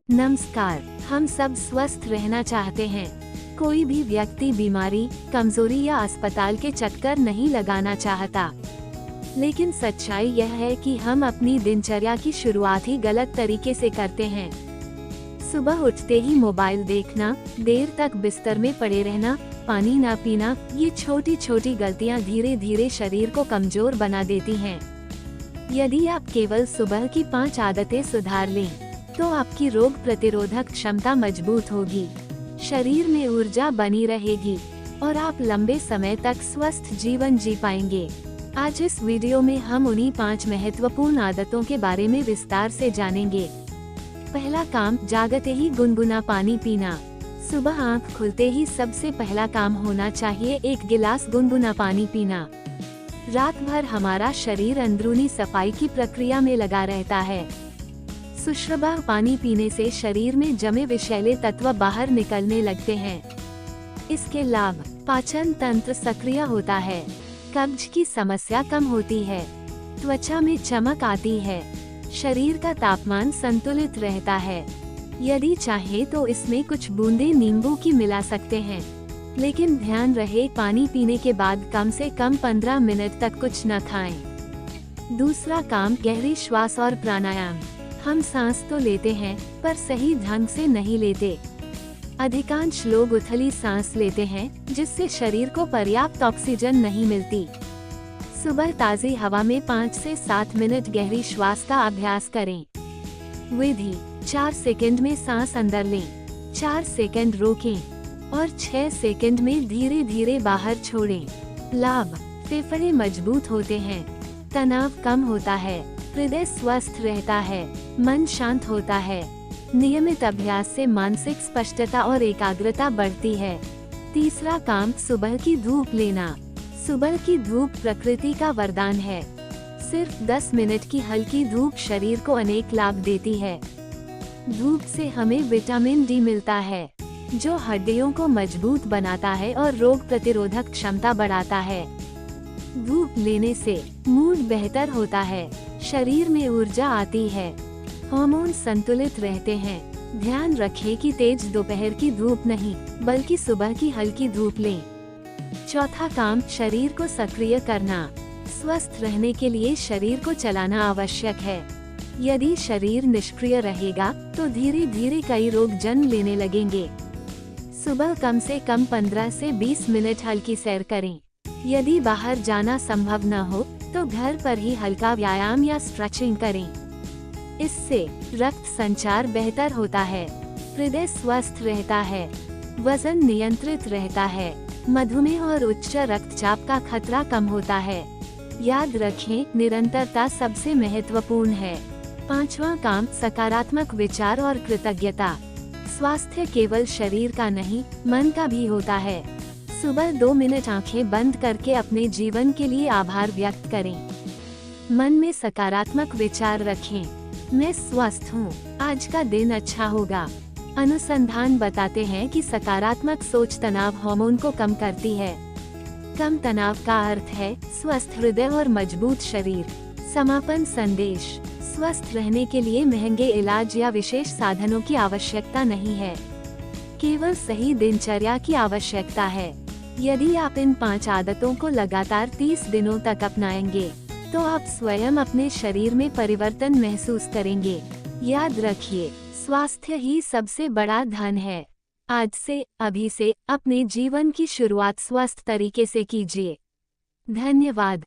नमस्कार। हम सब स्वस्थ रहना चाहते हैं। कोई भी व्यक्ति बीमारी, कमजोरी या अस्पताल के चक्कर नहीं लगाना चाहता। लेकिन सच्चाई यह है कि हम अपनी दिनचर्या की शुरुआत ही गलत तरीके से करते हैं। सुबह उठते ही मोबाइल देखना, देर तक बिस्तर में पड़े रहना, पानी ना पीना, ये छोटी छोटी गलतियां धीरे धीरे शरीर को कमजोर बना देती हैं। यदि आप केवल सुबह की 5 आदतें सुधार लें, तो आपकी रोग प्रतिरोधक क्षमता मजबूत होगी, शरीर में ऊर्जा बनी रहेगी और आप लंबे समय तक स्वस्थ जीवन जी पाएंगे। आज इस वीडियो में हम उन्हीं 5 महत्वपूर्ण आदतों के बारे में विस्तार से जानेंगे। पहला काम, जागते ही गुनगुना पानी पीना। सुबह आंख खुलते ही सबसे पहला काम होना चाहिए एक गिलास गुनगुना पानी पीना। रात भर हमारा शरीर अंदरूनी सफाई की प्रक्रिया में लगा रहता है। सुश्रबा पानी पीने से शरीर में जमे विषैले तत्व बाहर निकलने लगते हैं। इसके लाभ, पाचन तंत्र सक्रिय होता है, कब्ज की समस्या कम होती है, त्वचा में चमक आती है, शरीर का तापमान संतुलित रहता है। यदि चाहे तो इसमें कुछ बूंदे नींबू की मिला सकते हैं, लेकिन ध्यान रहे पानी पीने के बाद कम से कम 15 मिनट तक कुछ न खाएं। दूसरा काम, गहरी श्वास और प्राणायाम। हम सांस तो लेते हैं, पर सही ढंग से नहीं लेते। अधिकांश लोग उथली सांस लेते हैं, जिससे शरीर को पर्याप्त ऑक्सीजन नहीं मिलती। सुबह ताज़ी हवा में 5 से 7 मिनट गहरी श्वास का अभ्यास करें। विधि: 4 सेकंड में सांस अंदर लें, 4 सेकंड रोकें और 6 सेकंड में धीरे धीरे बाहर छोड़ें। लाभ: फेफड़े मजबूत होते हैं, तनाव कम होता है, हृदय स्वस्थ रहता है, मन शांत होता है। नियमित अभ्यास से मानसिक स्पष्टता और एकाग्रता बढ़ती है। तीसरा काम, सुबह की धूप लेना। सुबह की धूप प्रकृति का वरदान है। सिर्फ 10 मिनट की हल्की धूप शरीर को अनेक लाभ देती है। धूप से हमें विटामिन डी मिलता है, जो हड्डियों को मजबूत बनाता है और रोग प्रतिरोधक क्षमता बढ़ाता है। धूप लेने से मूड बेहतर होता है, शरीर में ऊर्जा आती है, हार्मोन संतुलित रहते हैं। ध्यान रखें कि तेज दोपहर की धूप नहीं, बल्कि सुबह की हल्की धूप लें। चौथा काम, शरीर को सक्रिय करना। स्वस्थ रहने के लिए शरीर को चलाना आवश्यक है। यदि शरीर निष्क्रिय रहेगा, तो धीरे धीरे कई रोग जन्म लेने लगेंगे। सुबह कम से कम 15 से 20 मिनट हल्की सैर करें। यदि बाहर जाना संभव न हो, तो घर पर ही हल्का व्यायाम या स्ट्रेचिंग करें। इससे रक्त संचार बेहतर होता है, हृदय स्वस्थ रहता है, वजन नियंत्रित रहता है, मधुमेह और उच्च रक्तचाप का खतरा कम होता है। याद रखें, निरंतरता सबसे महत्वपूर्ण है। पांचवा काम, सकारात्मक विचार और कृतज्ञता। स्वास्थ्य केवल शरीर का नहीं, मन का भी होता है। सुबह 2 मिनट आंखें बंद करके अपने जीवन के लिए आभार व्यक्त करें। मन में सकारात्मक विचार रखें, मैं स्वस्थ हूँ, आज का दिन अच्छा होगा। अनुसंधान बताते हैं कि सकारात्मक सोच तनाव हार्मोन को कम करती है। कम तनाव का अर्थ है स्वस्थ हृदय और मजबूत शरीर। समापन संदेश: स्वस्थ रहने के लिए महंगे इलाज या विशेष साधनों की आवश्यकता नहीं है, केवल सही दिनचर्या की आवश्यकता है। यदि आप इन 5 आदतों को लगातार 30 दिनों तक अपनाएंगे, तो आप स्वयं अपने शरीर में परिवर्तन महसूस करेंगे। याद रखिए, स्वास्थ्य ही सबसे बड़ा धन है। आज से, अभी से अपने जीवन की शुरुआत स्वस्थ तरीके से कीजिए। धन्यवाद।